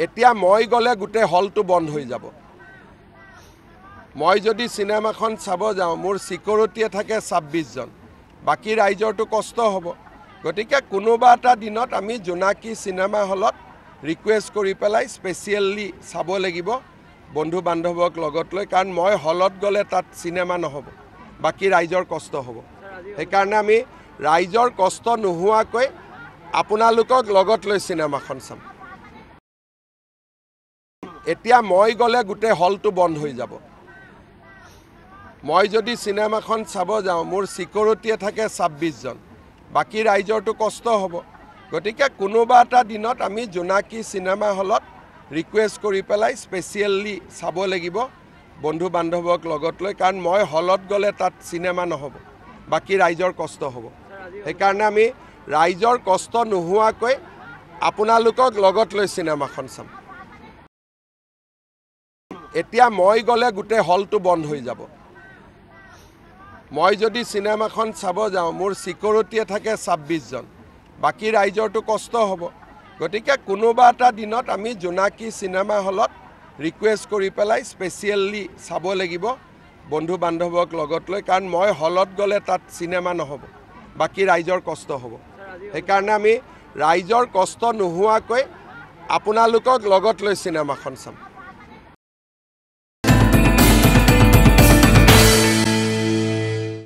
এতিয়া মই গ'লে গোটেই হলটো বন্ধ হৈ যাব। মই যদি সিনেমাখন চাব যাওঁ মোৰ সিকিউৰিটিয়ে থাকে 26 জন, বাকী ৰাইজৰটো কষ্ট হ'ব। গতিকে কোনোবা এটা দিনত আমি জোনাকী সিনেমা হলত ৰিকুৱেষ্ট কৰি পেলাই স্পেচিয়েলি চাব লাগিব বন্ধু বান্ধৱক লগত লৈ, কাৰণ মই হলত গ'লে তাত সিনেমা নহ'ব, বাকী ৰাইজৰ কষ্ট হ'ব। সেইকাৰণে আমি ৰাইজৰ কষ্ট নোহোৱাকৈ আপোনালোকক লগত লৈ সিনেমাখন চাম। এতিয়া মই গ'লে গোটেই হলটো বন্ধ হৈ যাব। মই যদি সিনেমাখন চাব যাওঁ মোৰ সিকিউৰিটিয়ে থাকে 26 জন, বাকী ৰাইজৰটো কষ্ট হ'ব। গতিকে কোনোবা এটা দিনত আমি জোনাকী সিনেমা হলত ৰিকুৱেষ্ট কৰি পেলাই স্পেচিয়েলি চাব লাগিব বন্ধু বান্ধৱক লগত লৈ, কাৰণ মই হলত গ'লে তাত সিনেমা নহ'ব, বাকী ৰাইজৰ কষ্ট হ'ব। সেইকাৰণে আমি ৰাইজৰ কষ্ট নোহোৱাকৈ আপোনালোকক লগত লৈ সিনেমাখন চাম। এতিয়া মই গ'লে গোটেই হলটো বন্ধ হৈ যাব। মই যদি সিনেমাখন চাব যাওঁ মোৰ সিকিউৰিটিয়ে থাকে 26 জন, বাকী ৰাইজৰটো কষ্ট হ'ব। গতিকে কোনোবা এটা দিনত আমি জোনাকী সিনেমা হলত ৰিকুৱেষ্ট কৰি পেলাই স্পেচিয়েলি চাব লাগিব বন্ধু বান্ধৱক লগত লৈ, কাৰণ মই হলত গ'লে তাত সিনেমা নহ'ব, বাকী ৰাইজৰ কষ্ট হ'ব। সেইকাৰণে আমি ৰাইজৰ কষ্ট নোহোৱাকৈ আপোনালোকক লগত লৈ সিনেমাখন চাম।